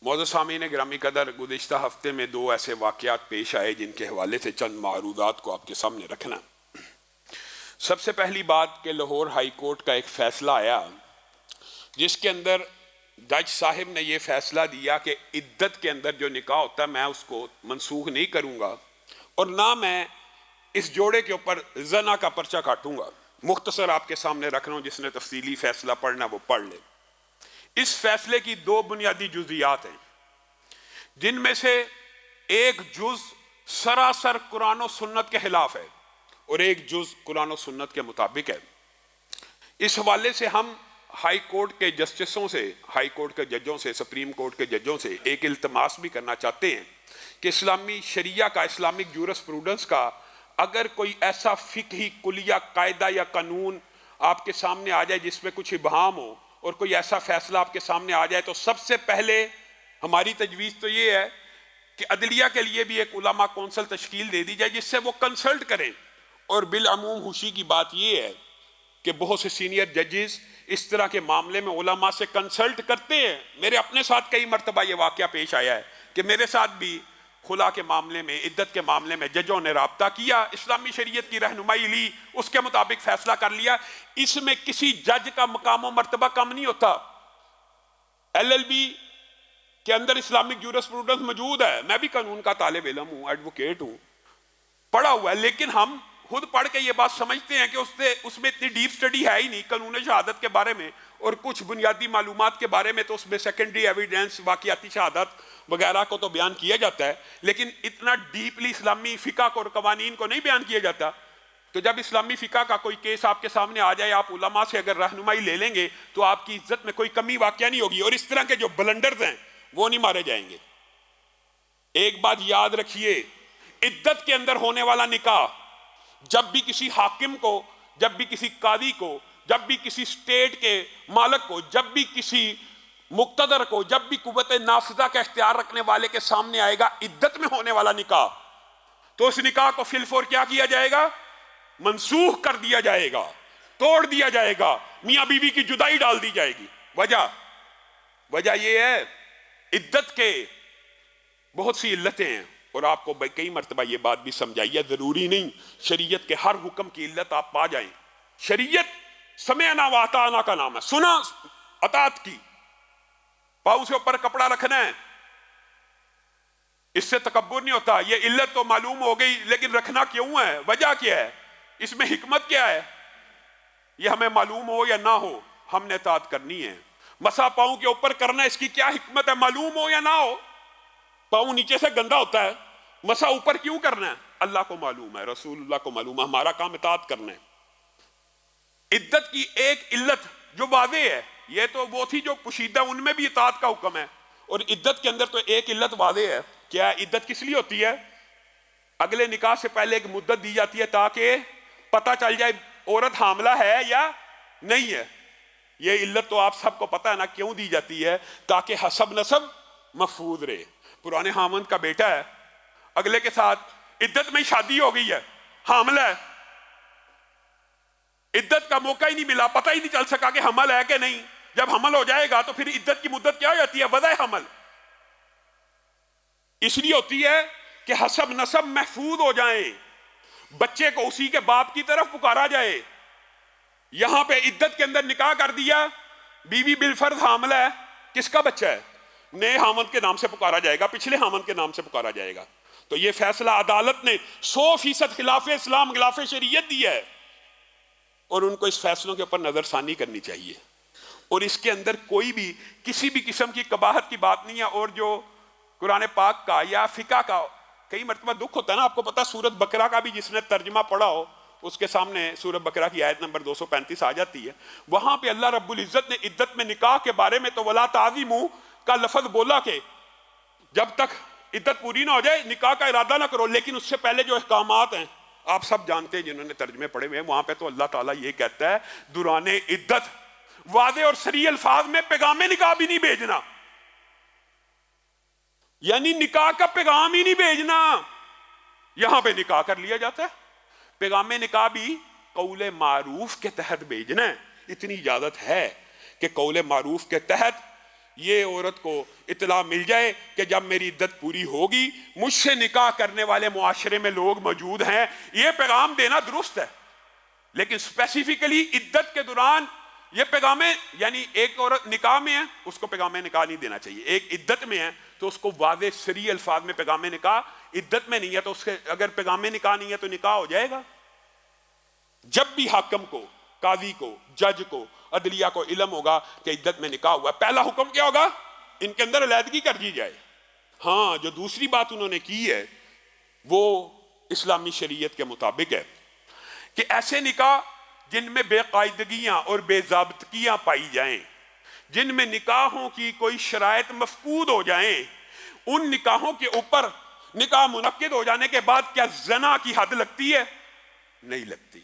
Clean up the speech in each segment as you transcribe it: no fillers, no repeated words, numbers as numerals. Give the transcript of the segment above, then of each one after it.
معزز سامعین گرامی قدر، گزشتہ ہفتے میں دو ایسے واقعات پیش آئے جن کے حوالے سے چند معروضات کو آپ کے سامنے رکھنا۔ سب سے پہلی بات کہ لاہور ہائی کورٹ کا ایک فیصلہ آیا جس کے اندر جج صاحب نے یہ فیصلہ دیا کہ عدت کے اندر جو نکاح ہوتا ہے میں اس کو منسوخ نہیں کروں گا اور نہ میں اس جوڑے کے اوپر زنا کا پرچہ کاٹوں گا۔ مختصر آپ کے سامنے رکھ رہا ہوں، جس نے تفصیلی فیصلہ پڑھنا وہ پڑھ لے۔ اس فیصلے کی دو بنیادی جزئیات ہیں جن میں سے ایک جز سراسر قرآن و سنت کے خلاف ہے اور ایک جز قرآن و سنت کے مطابق ہے۔ اس حوالے سے ہم ہائی کورٹ کے جسٹسوں سے، ہائی کورٹ کے ججوں سے، سپریم کورٹ کے ججوں سے ایک التماس بھی کرنا چاہتے ہیں کہ اسلامی شریعہ کا، اسلامک جورسپروڈنس کا اگر کوئی ایسا فقہی کلیہ قاعدہ یا قانون آپ کے سامنے آ جائے جس میں کچھ ابہام ہو اور کوئی ایسا فیصلہ آپ کے سامنے آ جائے، تو سب سے پہلے ہماری تجویز تو یہ ہے کہ عدلیہ کے لیے بھی ایک علماء کونسل تشکیل دے دی جائے جس سے وہ کنسلٹ کریں۔ اور بالعموم خوشی کی بات یہ ہے کہ بہت سے سینئر ججز اس طرح کے معاملے میں علماء سے کنسلٹ کرتے ہیں۔ میرے اپنے ساتھ کئی مرتبہ یہ واقعہ پیش آیا ہے کہ میرے ساتھ بھی خلا کے معاملے میں، عدت کے معاملے میں ججوں نے رابطہ کیا، اسلامی شریعت کی رہنمائی لی، اس کے مطابق فیصلہ کر لیا۔ اس میں کسی جج کا مقام و مرتبہ کم نہیں ہوتا۔ LLB کے اندر اسلامک جورسپروڈنس موجود ہے، میں بھی قانون کا طالب علم ہوں، ایڈوکیٹ ہوں، پڑھا ہوا ہے، لیکن ہم خود پڑھ کے یہ بات سمجھتے ہیں کہ اس میں اتنی ڈیپ سٹڈی ہے ہی نہیں قانون شہادت کے بارے میں، اور کچھ بنیادی معلومات کے بارے میں تو اس میں سیکنڈری ایویڈنس، واقعاتی شہادت وغیرہ کو تو بیان کیا جاتا ہے، لیکن اتنا ڈیپلی اسلامی فقہ کو اور قوانین کو نہیں بیان کیا جاتا۔ تو جب اسلامی فقہ کا کوئی کیس آپ کے سامنے آ جائے، آپ علماء سے اگر رہنمائی لے لیں گے تو آپ کی عزت میں کوئی کمی واقعہ نہیں ہوگی، اور اس طرح کے جو بلنڈرز ہیں وہ نہیں مارے جائیں گے۔ ایک بات یاد رکھیے، عدت کے اندر ہونے والا نکاح جب بھی کسی حاکم کو، جب بھی کسی قاضی کو، جب بھی کسی سٹیٹ کے مالک کو، جب بھی کسی مقتدر کو، جب بھی قوت نافذہ کا اختیار رکھنے والے کے سامنے آئے گا عدت میں ہونے والا نکاح، تو اس نکاح کو فی الفور کیا کیا جائے گا؟ منسوخ کر دیا جائے گا، توڑ دیا جائے گا، میاں بیوی کی جدائی ڈال دی جائے گی۔ وجہ یہ ہے عدت کے بہت سی علتیں ہیں، اور آپ کو کئی مرتبہ یہ بات بھی سمجھائی ہے، ضروری نہیں شریعت کے ہر حکم کی علت آپ پا جائیں۔ شریعت سمعنا و اطعنا کا نام ہے، سنا اطاعت کی۔ پاؤں سے اوپر کپڑا رکھنا ہے، اس سے تکبر نہیں ہوتا۔ یہ علت تو معلوم ہو گئی، لیکن رکھنا کیوں ہے؟ وجہ کیا ہے؟ اس میں حکمت کیا ہے؟ یہ ہمیں معلوم ہو یا نہ ہو، ہم نے اطاعت کرنی ہے۔ مسا پاؤں کے اوپر کرنا، اس کی کیا حکمت ہے؟ معلوم ہو یا نہ ہو، پاؤں نیچے سے گندا ہوتا ہے، مسا اوپر کیوں کرنا ہے؟ اللہ کو معلوم ہے، رسول اللہ کو معلوم ہے، ہمارا کام اطاعت کرنا ہے۔ عدت کی ایک علت جو واضح ہے، یہ تو وہ تھی جو پوشیدہ، ان میں بھی اطاعت کا حکم ہے، اور عدت کے اندر تو ایک علت واضح ہے۔ کیا عدت کس لیے ہوتی ہے؟ اگلے نکاح سے پہلے ایک مدت دی جاتی ہے تاکہ پتہ چل جائے عورت حاملہ ہے یا نہیں ہے۔ یہ علت تو آپ سب کو پتہ ہے نا کیوں دی جاتی ہے؟ تاکہ حسب نسب محفوظ رہے۔ پرانے خامند کا بیٹا ہے، اگلے کے ساتھ عدت میں شادی ہو گئی ہے، حاملہ ہے، عدت کا موقع ہی نہیں ملا، پتہ ہی نہیں چل سکا کہ حمل ہے کہ نہیں۔ جب حمل ہو جائے گا تو پھر عدت کی مدت کیا ہو جاتی ہے؟ وضع حمل۔ اس لیے ہوتی ہے کہ حسب نسب محفوظ ہو جائیں، بچے کو اسی کے باپ کی طرف پکارا جائے۔ یہاں پہ عدت کے اندر نکاح کر دیا، بیوی بالفرض حاملہ ہے، کس کا بچہ ہے؟ نئے حامد کے نام سے پکارا جائے گا، پچھلے حامد کے نام سے پکارا جائے گا۔ تو یہ فیصلہ عدالت نے 100% خلاف اسلام، خلاف شریعت دی ہے، اور ان کو اس فیصلوں کے اوپر نظر ثانی کرنی چاہیے، اور اس کے اندر کوئی بھی کسی بھی قسم کی قباحت کی بات نہیں ہے۔ اور جو قرآن پاک کا یا فقہ کا کئی مرتبہ دکھ ہوتا ہے نا، آپ کو پتا سورۃ بقرہ کا بھی جس نے ترجمہ پڑھا ہو اس کے سامنے سورۃ بقرہ کی آیت نمبر 235 آ جاتی ہے۔ وہاں پہ اللہ رب العزت نے عدت میں نکاح کے بارے میں تو ولا تعظیموا کا لفظ بولا کہ جب تک عدت پوری نہ ہو جائے نکاح کا ارادہ نہ کرو، لیکن اس سے پہلے جو احکامات ہیں آپ سب جانتے ہیں جنہوں نے ترجمے پڑھے ہوئے ہیں، وہاں پہ تو اللہ تعالیٰ یہ کہتا ہے دوران عدت واضح اور صریح الفاظ میں پیغام نکاح بھی نہیں بھیجنا، یعنی نکاح کا پیغام ہی نہیں بھیجنا۔ یہاں پہ نکاح کر لیا جاتا ہے، پیغام نکاح بھی قول معروف کے تحت بھیجنا ہے۔ اتنی اجازت ہے کہ قول معروف کے تحت یہ عورت کو اطلاع مل جائے کہ جب میری عدت پوری ہوگی مجھ سے نکاح کرنے والے معاشرے میں لوگ موجود ہیں. یہ پیغام دینا درست ہے، لیکن اسپیسیفکلی عدت کے دوران یہ پیغام، یعنی ایک عورت نکاح میں ہے اس کو پیغام نکاح نہیں دینا چاہیے، ایک عدت میں ہے تو اس کو واضح صریح الفاظ میں پیغام نکاح، عدت میں نہیں ہے تو اس کے اگر پیغام نکاح نہیں ہے تو نکاح ہو جائے گا. جب بھی حاکم کو، قاضی کو، جج کو، عدلیہ کو علم ہوگا کہ عدت میں نکاح ہوا، پہلا حکم کیا ہوگا؟ ان کے اندر علیحدگی کر دی جائے. ہاں، جو دوسری بات انہوں نے کی ہے وہ اسلامی شریعت کے مطابق ہے کہ ایسے نکاح جن میں بے قاعدگیاں اور بے ضابطگیاں پائی جائیں، جن میں نکاحوں کی کوئی شرائط مفقود ہو جائیں، ان نکاحوں کے اوپر نکاح منعقد ہو جانے کے بعد کیا زنا کی حد لگتی ہے؟ نہیں لگتی.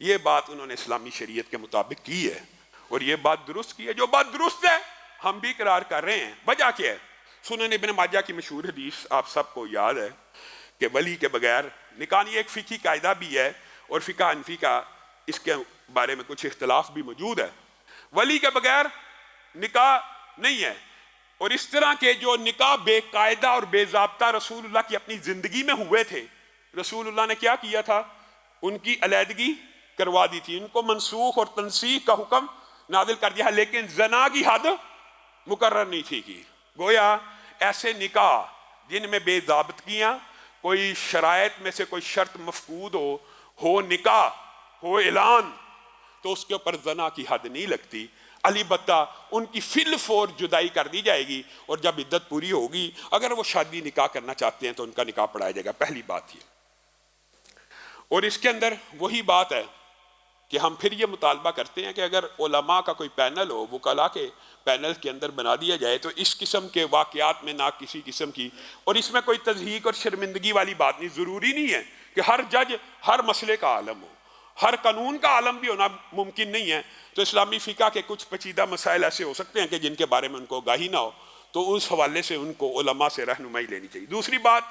یہ بات انہوں نے اسلامی شریعت کے مطابق کی ہے اور یہ بات درست کی ہے. جو بات درست ہے ہم بھی اقرار کر رہے ہیں. وجہ کیا ہے؟ سنن ابن ماجہ کی مشہور حدیث آپ سب کو یاد ہے کہ ولی کے بغیر نکاح، یہ ایک فقہی قاعدہ بھی ہے اور فقہ حنفی کا اس کے بارے میں کچھ اختلاف بھی موجود ہے. ولی کے بغیر نکاح نہیں ہے. اور اس طرح کے جو نکاح بے قاعدہ اور بے ضابطہ رسول اللہ کی اپنی زندگی میں ہوئے تھے، رسول اللہ نے کیا کیا تھا؟ ان کی علیحدگی کروا دی تھی، ان کو منسوخ اور تنسیخ کا حکم نازل کر دیا، لیکن زنا کی حد مقرر نہیں تھی کی. گویا ایسے نکاح جن میں بے ضابطگیاں، کوئی شرائط میں سے کوئی شرط مفقود ہو نکاح ہو اعلان، تو اس کے اوپر زنا کی حد نہیں لگتی. البتہ ان کی فی الفور جدائی کر دی جائے گی اور جب عدت پوری ہوگی اگر وہ شادی نکاح کرنا چاہتے ہیں تو ان کا نکاح پڑھایا جائے گا. پہلی بات یہ. اور اس کے اندر وہی بات ہے کہ ہم پھر یہ مطالبہ کرتے ہیں کہ اگر علماء کا کوئی پینل ہو، وکلاء کے پینل کے اندر بنا دیا جائے تو اس قسم کے واقعات میں نہ کسی قسم کی، اور اس میں کوئی تضحیق اور شرمندگی والی بات نہیں. ضروری نہیں ہے کہ ہر جج ہر مسئلے کا عالم ہو، ہر قانون کا عالم بھی ہونا ممکن نہیں ہے. تو اسلامی فقہ کے کچھ پیچیدہ مسائل ایسے ہو سکتے ہیں کہ جن کے بارے میں ان کو آگاہی نہ ہو، تو اس حوالے سے ان کو علماء سے رہنمائی لینی چاہیے. دوسری بات،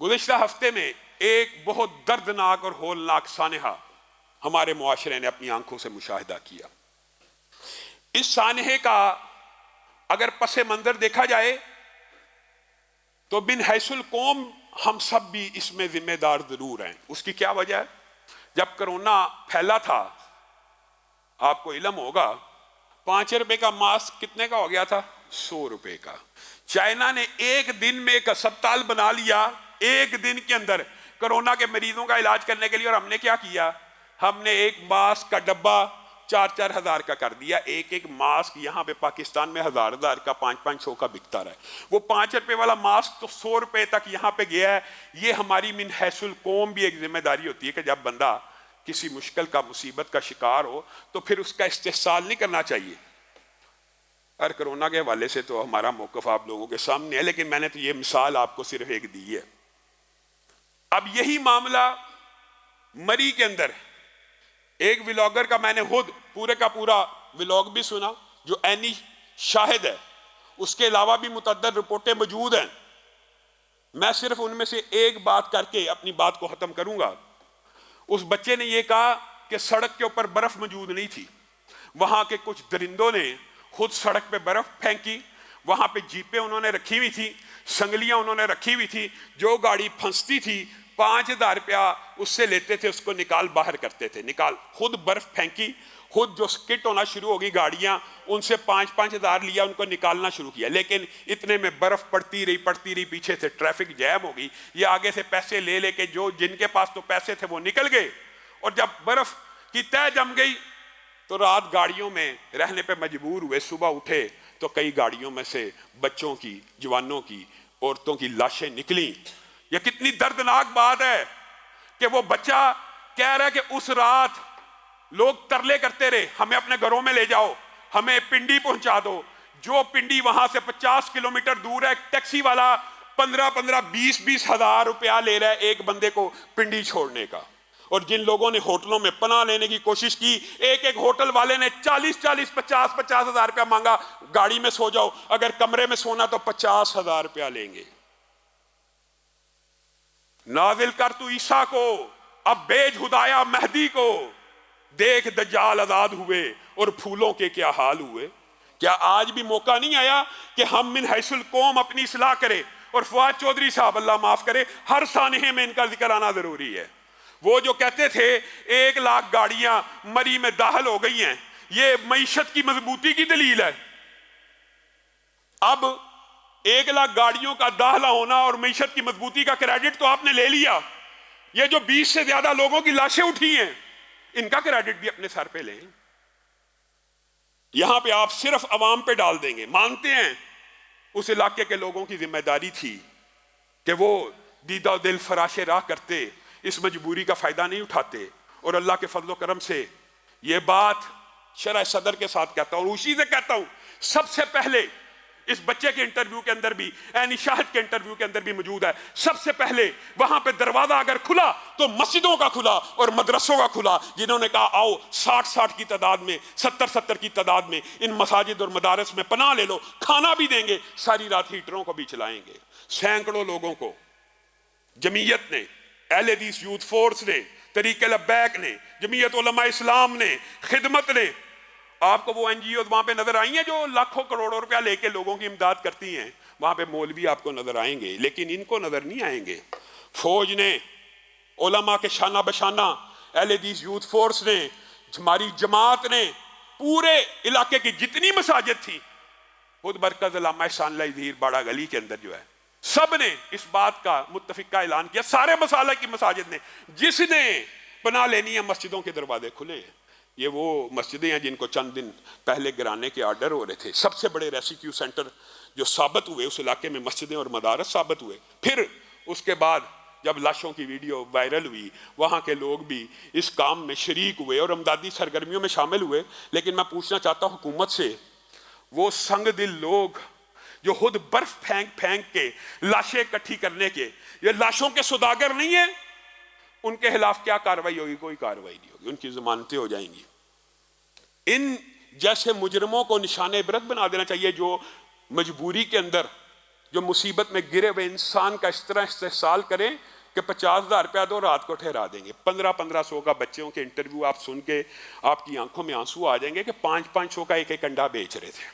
گزشتہ ہفتے میں ایک بہت دردناک اور ہولناک سانحہ ہمارے معاشرے نے اپنی آنکھوں سے مشاہدہ کیا. اس سانحے کا اگر پس منظر دیکھا جائے تو بن حیث القوم ہم سب بھی اس میں ذمہ دار ضرور ہیں. اس کی کیا وجہ ہے؟ جب کرونا پھیلا تھا آپ کو علم ہوگا 5 روپے کا ماسک کتنے کا ہو گیا تھا؟ 100 روپے کا. چائنا نے ایک دن میں ایک ہسپتال بنا لیا، ایک دن کے اندر کرونا کے مریضوں کا علاج کرنے کے لیے. اور ہم نے کیا کیا؟ ہم نے ایک ماسک کا ڈبہ 4-4 ہزار کا کر دیا. ایک ماسک یہاں پہ پاکستان میں 1000 کا 500 کا بکتا رہا ہے. وہ 5 روپے والا ماسک تو 100 روپے تک یہاں پہ گیا ہے. یہ ہماری من حیث القوم بھی ایک ذمہ داری ہوتی ہے کہ جب بندہ کسی مشکل کا، مصیبت کا شکار ہو تو پھر اس کا استحصال نہیں کرنا چاہیے. اور کرونا کے حوالے سے تو ہمارا موقف آپ لوگوں کے سامنے ہے، لیکن میں نے تو یہ مثال آپ کو صرف ایک دی ہے. اب یہی معاملہ مری کے اندر ایک ولاگر کا میں نے خود پورے کا پورا ولاگ بھی سنا جو عینی شاہد ہے. اس کے علاوہ بھی متعدد رپورٹیں موجود ہیں. میں صرف ان میں سے ایک بات کر کے اپنی بات کو ختم کروں گا. اس بچے نے یہ کہا کہ سڑک کے اوپر برف موجود نہیں تھی. وہاں کے کچھ درندوں نے خود سڑک پہ برف پھینکی. وہاں پہ جیپیں انہوں نے رکھی ہوئی تھی، سنگلیاں انہوں نے رکھی ہوئی تھی. جو گاڑی پھنستی تھی 5000 روپیہ اس سے لیتے تھے، اس کو نکال باہر کرتے تھے. نکال خود برف پھینکی، خود جو سکٹ ہونا شروع ہوگی گاڑیاں، ان سے 5-5 ہزار لیا، ان کو نکالنا شروع کیا. لیکن اتنے میں برف پڑتی رہی، پیچھے سے ٹریفک جیم ہو گئی. یہ آگے سے پیسے لے کے جو جن کے پاس تو پیسے تھے وہ نکل گئے. اور جب برف کی تہ جم گئی تو رات گاڑیوں میں رہنے پہ مجبور ہوئے. صبح اٹھے تو کئی گاڑیوں میں سے بچوں کی، جوانوں کی، عورتوں کی لاشیں نکلیں. یہ کتنی دردناک بات ہے کہ وہ بچہ کہہ رہا ہے کہ اس رات لوگ ترلے کرتے رہے، ہمیں اپنے گھروں میں لے جاؤ، ہمیں پنڈی پہنچا دو. جو پنڈی وہاں سے 50 کلومیٹر دور ہے، ٹیکسی والا 15-20 ہزار روپیہ لے رہا ہے ایک بندے کو پنڈی چھوڑنے کا. اور جن لوگوں نے ہوٹلوں میں پناہ لینے کی کوشش کی، ایک ہوٹل والے نے 40-50 ہزار روپیہ مانگا. گاڑی میں سو جاؤ، اگر کمرے میں سونا تو 50 ہزار روپیہ لیں گے. نازل کر تو عیسیٰ کو، اب بیج ہدایہ مہدی کو. دیکھ دجال آزاد ہوئے اور پھولوں کے کیا حال ہوئے. کیا آج بھی موقع نہیں آیا کہ ہم من حیث القوم اپنی اصلاح کرے؟ اور فواد چودھری صاحب اللہ معاف کرے، ہر سانحے میں ان کا ذکر آنا ضروری ہے۔ وہ جو کہتے تھے 1,00,000 گاڑیاں مری میں داخل ہو گئی ہیں، یہ معیشت کی مضبوطی کی دلیل ہے۔ اب 1,00,000 گاڑیوں کا داخلہ ہونا اور معیشت کی مضبوطی کا کریڈٹ تو آپ نے لے لیا، یہ جو 20 سے زیادہ لوگوں کی لاشیں اٹھی ہیں ان کا کریڈٹ بھی اپنے سر پہ لیں۔ یہاں پہ آپ صرف عوام پہ ڈال دیں گے۔ مانتے ہیں اس علاقے کے لوگوں کی ذمہ داری تھی کہ وہ دیدہ و دل فراش راہ کرتے، اس مجبوری کا فائدہ نہیں اٹھاتے، اور اللہ کے فضل و کرم سے یہ بات شرح صدر کے ساتھ کہتا ہوں اور اسی سے کہتا ہوں، سب سے پہلے اس بچے کے انٹرویو کے اندر بھی، عینی شاہد کے انٹرویو کے اندر بھی موجود ہے، سب سے پہلے وہاں پہ دروازہ اگر کھلا تو مسجدوں کا کھلا اور مدرسوں کا کھلا، جنہوں نے کہا آؤ 60 کی تعداد میں، 70 کی تعداد میں ان مساجد اور مدارس میں پناہ لے لو، کھانا بھی دیں گے، ساری رات ہیٹروں کو بھی چلائیں گے۔ سینکڑوں لوگوں کو جمعیت نے، اہل حدیث یوتھ فورس نے، طریق لبیک نے، جمعیت علماء اسلام نے، خدمت نے، آپ کو وہ این جی اوز وہاں پہ نظر آئی ہیں جو لاکھوں کروڑوں روپیہ لے کے لوگوں کی امداد کرتی ہیں؟ وہاں پہ مولوی آپ کو نظر آئیں گے، لیکن ان کو نظر نہیں آئیں گے۔ فوج نے، علماء کے شانہ بشانہ، اہل حدیث یوتھ فورس نے، ہماری جماعت نے، پورے علاقے کی جتنی مساجد تھی، خود مرکز علامہ احسان اللہ ظہیر باڑہ گلی کے اندر جو ہے، سب نے اس بات کا متفقہ اعلان کیا، سارے مسالہ کی مساجد نے، جس نے پناہ لینی ہے مسجدوں کے دروازے کھلے ہیں۔ یہ وہ مسجدیں ہیں جن کو چند دن پہلے گرانے کے آرڈر ہو رہے تھے۔ سب سے بڑے ریسکیو سینٹر جو ثابت ہوئے اس علاقے میں مسجدیں اور مدارس ثابت ہوئے۔ پھر اس کے بعد جب لاشوں کی ویڈیو وائرل ہوئی، وہاں کے لوگ بھی اس کام میں شریک ہوئے اور امدادی سرگرمیوں میں شامل ہوئے۔ لیکن میں پوچھنا چاہتا ہوں حکومت سے، وہ سنگ دل لوگ جو خود برف پھینک پھینک کے لاشیں اکٹھی کرنے کے، یہ لاشوں کے سوداگر نہیں ہیں، ان کے خلاف کیا کارروائی ہوگی؟ کوئی کارروائی نہیں ہوگی، ان کی ضمانتیں ہو جائیں گی۔ ان جیسے مجرموں کو نشان عبرت بنا دینا چاہیے، جو مجبوری کے اندر، جو مصیبت میں گرے ہوئے انسان کا اس طرح استحصال کریں کہ 50,000 روپیہ دو رات کو ٹھہرا دیں گے۔ 1500 کا بچوں کے انٹرویو آپ سن کے آپ کی آنکھوں میں آنسو آ جائیں گے کہ 500 کا ایک انڈا بیچ رہے تھے۔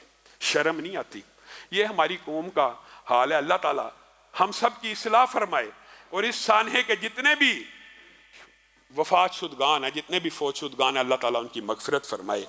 شرم نہیں آتی؟ یہ ہماری قوم کا حال ہے۔ اللہ تعالیٰ ہم سب کی اصلاح فرمائے، اور اس سانحے کے جتنے بھی وفات شدگان ہیں، جتنے بھی فوت شدگان ہیں، اللہ تعالیٰ ان کی مغفرت فرمائے۔